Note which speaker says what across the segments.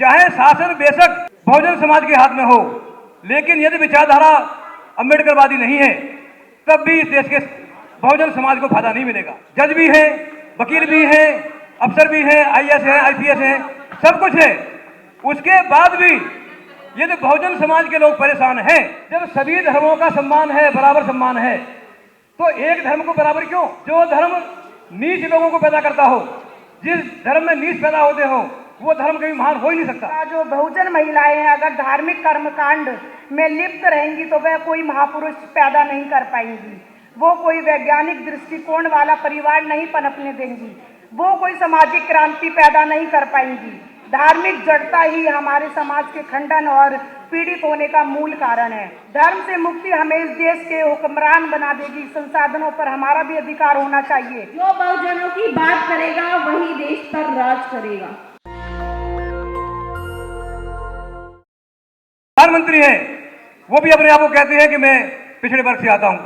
Speaker 1: चाहे शासन बेशक बहुजन समाज के हाथ में हो, लेकिन यदि विचारधारा अम्बेडकरवादी नहीं है तब भी इस देश के बहुजन समाज को फायदा नहीं मिलेगा। जज भी हैं, वकील भी हैं, अफसर भी हैं, आईएएस हैं, आईपीएस हैं, सब कुछ है। उसके बाद भी यदि बहुजन समाज के लोग परेशान हैं, जब सभी धर्मों का सम्मान है, बराबर सम्मान है, तो एक धर्म को बराबर क्यों? जो धर्म नीच लोगों को पैदा करता हो, जिस धर्म में नीच पैदा होते हो, वो धर्म कभी महान हो ही नहीं सकता।
Speaker 2: जो बहुजन महिलाएं हैं अगर धार्मिक कर्मकांड में लिप्त रहेंगी तो वह कोई महापुरुष पैदा नहीं कर पाएंगी, वो कोई वैज्ञानिक दृष्टिकोण वाला परिवार नहीं पनपने देंगी, वो कोई सामाजिक क्रांति पैदा नहीं कर पाएंगी। धार्मिक जड़ता ही हमारे समाज के खंडन और पीड़ित होने का मूल कारण है। धर्म से मुक्ति हमें इस देश के हुक्मरान बना देगी। संसाधनों पर हमारा भी अधिकार होना चाहिए।
Speaker 3: जो बहुजनों की बात करेगा वही देश पर राज करेगा।
Speaker 1: प्रधानमंत्री हैं, वो भी अपने आप को कहते हैं कि मैं पिछड़े वर्ग से आता हूं।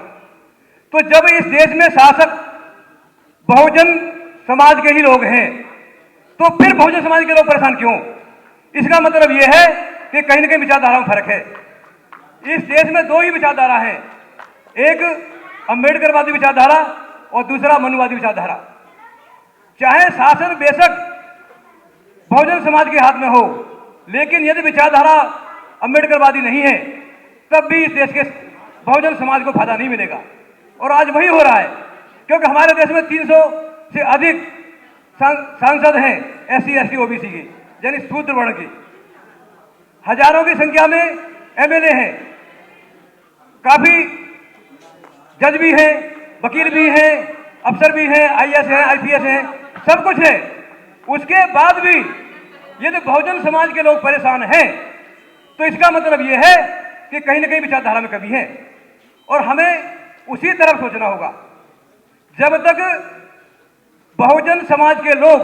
Speaker 1: तो जब इस देश में शासक बहुजन समाज के ही लोग हैं, तो फिर बहुजन समाज के लोग परेशान क्यों? इसका मतलब यह है कि कहीं ना कहीं विचारधारा में फर्क है। इस देश में दो ही विचारधारा है, एक अम्बेडकरवादी विचारधारा और दूसरा मनुवादी विचारधारा। चाहे शासन बेशक बहुजन समाज के हाथ में हो, लेकिन यदि विचारधारा अम्बेडकरवादी नहीं है तब भी इस देश के बहुजन समाज को फायदा नहीं मिलेगा। और आज वही हो रहा है, क्योंकि हमारे देश में 300 से अधिक सांसद हैं एससी एसटी ओबीसी के, यानी शूद्र वर्ण के। हजारों की संख्या में एमएलए हैं, काफी जज भी हैं, वकील भी हैं, अफसर भी हैं, आईएएस हैं, आईपीएस हैं, सब कुछ है। उसके बाद भी यदि बहुजन समाज के लोग परेशान हैं तो इसका मतलब यह है कि कहीं ना कहीं विचारधारा में कमी है और हमें उसी तरफ सोचना होगा। जब तक बहुजन समाज के लोग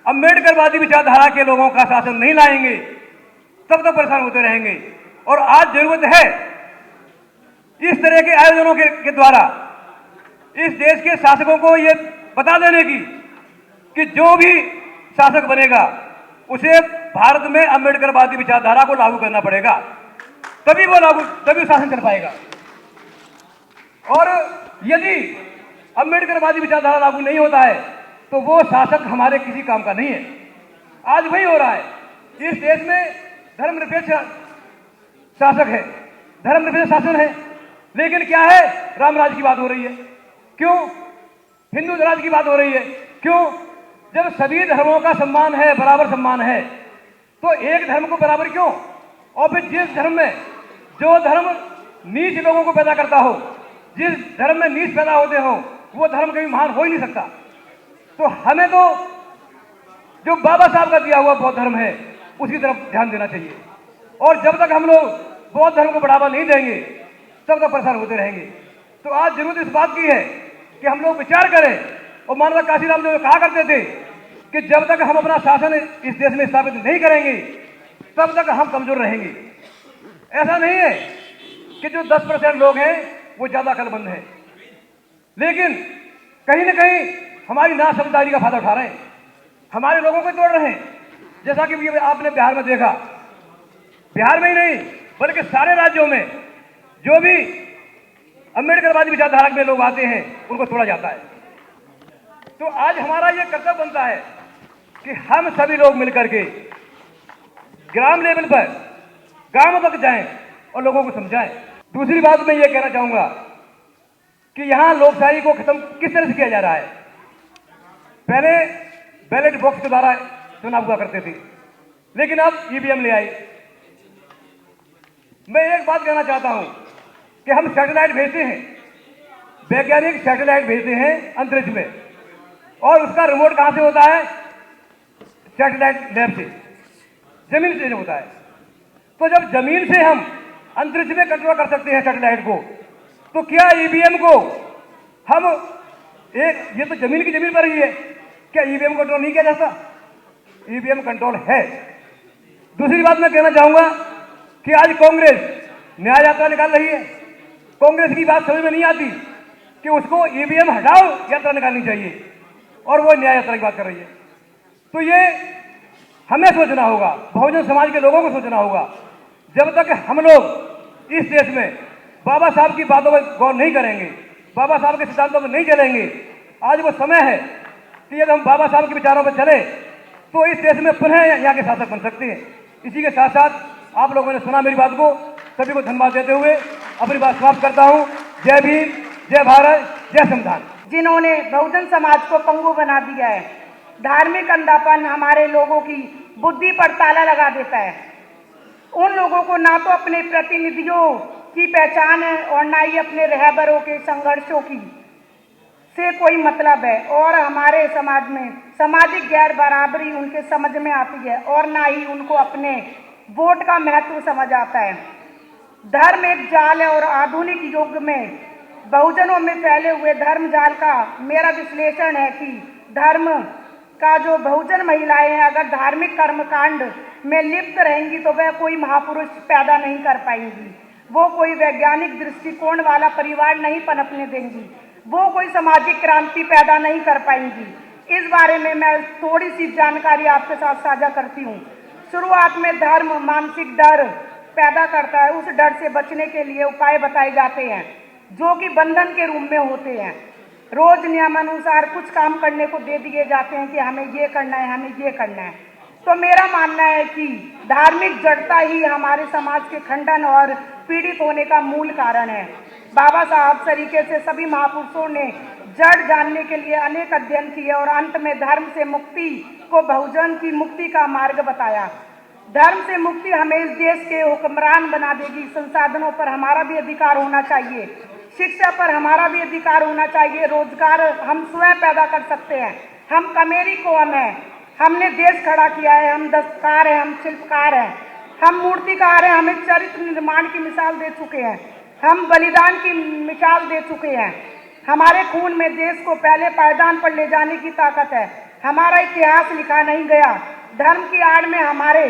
Speaker 1: अम्बेडकरवादी विचारधारा के लोगों का शासन नहीं लाएंगे तब तक परेशान होते रहेंगे। और आज जरूरत है इस तरह के आयोजनों के द्वारा इस देश के शासकों को यह बता देने की कि जो भी शासक बनेगा उसे भारत में अम्बेडकरवादी विचारधारा को लागू करना पड़ेगा, तभी शासन चल पाएगा। और यदि अम्बेडकरवादी विचारधारा लागू नहीं होता है तो वो शासक हमारे किसी काम का नहीं है। आज वही हो रहा है। इस देश में धर्मनिरपेक्ष शासक है, धर्मनिरपेक्ष शासन है, लेकिन क्या है, रामराज की बात हो रही है। क्यों? हिंदू राज की बात हो रही है। क्यों? जब सभी धर्मों का सम्मान है, बराबर सम्मान है, तो एक धर्म को बराबर क्यों? और फिर जिस धर्म में जो धर्म नीच लोगों को पैदा करता हो, जिस धर्म में नीच पैदा होते हो, वो धर्म कभी महान हो ही नहीं सकता। तो हमें तो जो बाबा साहब का दिया हुआ बौद्ध धर्म है उसकी तरफ ध्यान देना चाहिए। और जब तक हम लोग बौद्ध धर्म को बढ़ावा नहीं देंगे तब तक परेशान होते रहेंगे। तो आज जरूरत इस बात की है कि हम लोग विचार करें। और मानव काशीराम जो कहा करते थे कि जब तक हम अपना शासन इस देश में स्थापित नहीं करेंगे तब तक हम कमजोर रहेंगे। ऐसा नहीं है कि जो 10% लोग हैं वो ज्यादा अकलमंद हैं, लेकिन कहीं ना कहीं हमारी नासमझदारी का फायदा उठा रहे हैं, हमारे लोगों को तोड़ रहे हैं। जैसा कि आपने बिहार में देखा, बिहार में ही नहीं बल्कि सारे राज्यों में जो भी अम्बेडकरवादी विचारधारा में लोग आते हैं उनको तोड़ा जाता है। तो आज हमारा यह कर्तव्य बनता है कि हम सभी लोग मिलकर के ग्राम लेवल पर गांव तक जाएं और लोगों को समझाएं। दूसरी बात मैं ये कहना चाहूंगा कि यहां लोकशाही को खत्म किस तरह से किया जा रहा है। पहले बैलेट बॉक्स के द्वारा चुनाव हुआ करते थे, लेकिन अब ईवीएम ले आए। मैं एक बात कहना चाहता हूं कि हम सैटेलाइट भेजते हैं, वैज्ञानिक सैटेलाइट भेजते हैं अंतरिक्ष में, और उसका रिमोट कहां से होता है? सैटेलाइट लैब से, जमीन से होता है। तो जब जमीन से हम अंतरिक्ष में कंट्रोल कर सकते हैं सैटेलाइट को, तो क्या ईवीएम को हम ये तो जमीन की जमीन पर ही है, क्या ईवीएम कंट्रोल नहीं किया जा सकता? ईवीएम कंट्रोल है। दूसरी बात मैं कहना चाहूंगा कि आज कांग्रेस न्याय यात्रा निकाल रही है। कांग्रेस की बात समझ में नहीं आती कि उसको ईवीएम हटाओ यात्रा निकालनी चाहिए, और वो न्याय यात्रा की बात कर रही है। तो ये हमें सोचना होगा, बहुजन समाज के लोगों को सोचना होगा। जब तक हम लोग इस देश में बाबा साहब की बातों पर गौर नहीं करेंगे, बाबा साहब के सिद्धांतों पर नहीं चलेंगे, आज वो समय है कि यदि हम बाबा साहब के विचारों पर चले तो इस देश में पुनः यहाँ के शासक बन सकते हैं। इसी के साथ साथ आप लोगों ने सुना मेरी बात को, सभी को धन्यवाद देते हुए अपनी बात समाप्त करता हूँ। जय भीम, जय भारत, जय संविधान।
Speaker 2: जिन्होंने बहुजन समाज को पंगु बना दिया है, धार्मिक अंधापन हमारे लोगों की बुद्धि पर ताला लगा देता है। उन लोगों को ना तो अपने प्रतिनिधियों की पहचान है और ना ही अपने रहबरों के संघर्षों की से कोई मतलब है, और हमारे समाज में सामाजिक गैर बराबरी उनके समझ में आती है और ना ही उनको अपने वोट का महत्व समझ आता है। धर्म एक जाल है और आधुनिक युग में बहुजनों में फैले हुए धर्म जाल का मेरा विश्लेषण है कि धर्म का जो बहुजन महिलाएं हैं, अगर धार्मिक कर्मकांड में लिप्त रहेंगी तो वह कोई महापुरुष पैदा नहीं कर पाएंगी, वो कोई वैज्ञानिक दृष्टिकोण वाला परिवार नहीं पनपने देंगी, वो कोई सामाजिक क्रांति पैदा नहीं कर पाएंगी। इस बारे में मैं थोड़ी सी जानकारी आपके साथ साझा करती हूँ। शुरुआत में धर्म मानसिक डर पैदा करता है, उस डर से बचने के लिए उपाय बताए जाते हैं जो कि बंधन के रूप में होते हैं। रोज नियमानुसार कुछ काम करने को दे दिए जाते हैं कि हमें ये करना है, हमें ये करना है। तो मेरा मानना है कि धार्मिक जड़ता ही हमारे समाज के खंडन और पीड़ित होने का मूल कारण है। बाबा साहब तरीके से सभी महापुरुषों ने जड़ जानने के लिए अनेक अध्ययन किए और अंत में धर्म से मुक्ति को बहुजन की मुक्ति का मार्ग बताया। धर्म से मुक्ति हमें इस देश के हुक्मरान बना देगी। संसाधनों पर हमारा भी अधिकार होना चाहिए, शिक्षा पर हमारा भी अधिकार होना चाहिए, रोजगार हम स्वयं पैदा कर सकते हैं। हम कमेरी कौम हैं, हमने देश खड़ा किया है, हम दस्तकार हैं, हम शिल्पकार हैं, हम मूर्तिकार हैं, हमें चरित्र निर्माण की मिसाल दे चुके हैं, हम बलिदान की मिसाल दे चुके हैं। हमारे खून में देश को पहले पायदान पर ले जाने की ताकत है। हमारा इतिहास लिखा नहीं गया। धर्म की आड़ में हमारे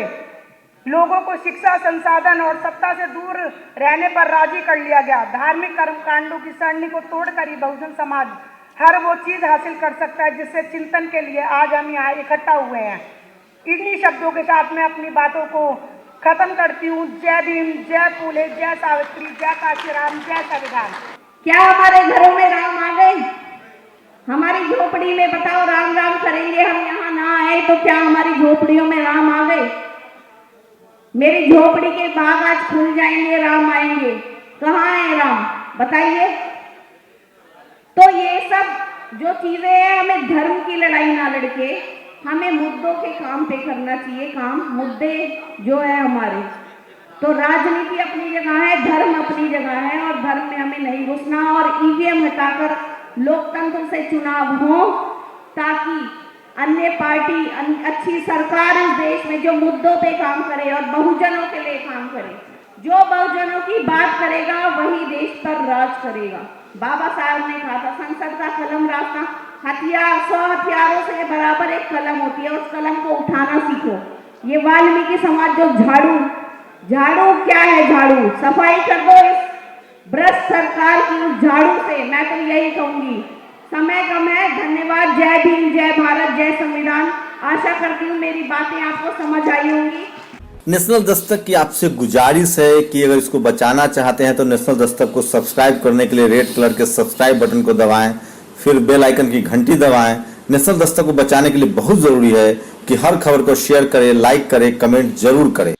Speaker 2: लोगों को शिक्षा, संसाधन और सत्ता से दूर रहने पर राजी कर लिया गया। धार्मिक कर्मकांडों की सरणी को तोड़कर ही बहुजन समाज हर वो चीज हासिल कर सकता है जिससे चिंतन के लिए आज हम यहाँ इकट्ठा हुए हैं। इन्हीं शब्दों के साथ मैं अपनी बातों को खत्म करती हूँ। जय भीम, जय फूले, जय सावित्री, जय काशीराम, जय संविधान।
Speaker 3: क्या हमारे घरों में राम आ गए? हमारी झोपड़ी में बताओ राम राम करेंगे, हम यहाँ ना आए तो क्या हमारी झोपड़ियों में राम आ गए? मेरी झोपड़ी के बाग आज खुल जाएंगे, राम आएंगे। कहाँ है राम, बताइए। तो ये सब जो चीजें हैं, हमें धर्म की लड़ाई ना लड़के हमें मुद्दों के काम पे करना चाहिए। काम मुद्दे जो है हमारे, तो राजनीति अपनी जगह है, धर्म अपनी जगह है और धर्म में हमें नहीं घुसना और ईवीएम हटाकर लोकतंत्र से चुनाव हो ताकि अन्य पार्टी अच्छी सरकार इस देश में जो मुद्दों पे काम करे और बहुजनों के लिए काम करे। जो बहुजनों की बात करेगा वही देश पर राज करेगा। बाबा साहब ने कहा था, संसद का कलम रास्ता हथियार 100 हथियारों से बराबर एक कलम होती है, उस कलम को उठाना सीखो। ये वाल्मीकि समाज जो झाड़ू क्या है, झाड़ू सफाई कर दो इस भ्रष्ट सरकार की उस झाड़ू से। मैं तो यही कहूंगी। समय कम है। धन्यवाद। जय भीम, जय भारत, जय संविधान। आशा करती हूँ मेरी बातें आपको समझ आई होंगी।
Speaker 4: नेशनल दस्तक की आपसे गुजारिश है कि अगर इसको बचाना चाहते हैं तो नेशनल दस्तक को सब्सक्राइब करने के लिए रेड कलर के सब्सक्राइब बटन को दबाएं, फिर बेल आइकन की घंटी दबाएं। नेशनल दस्तक को बचाने के लिए बहुत जरूरी है कि हर खबर को शेयर करें, लाइक करें, कमेंट जरूर करें।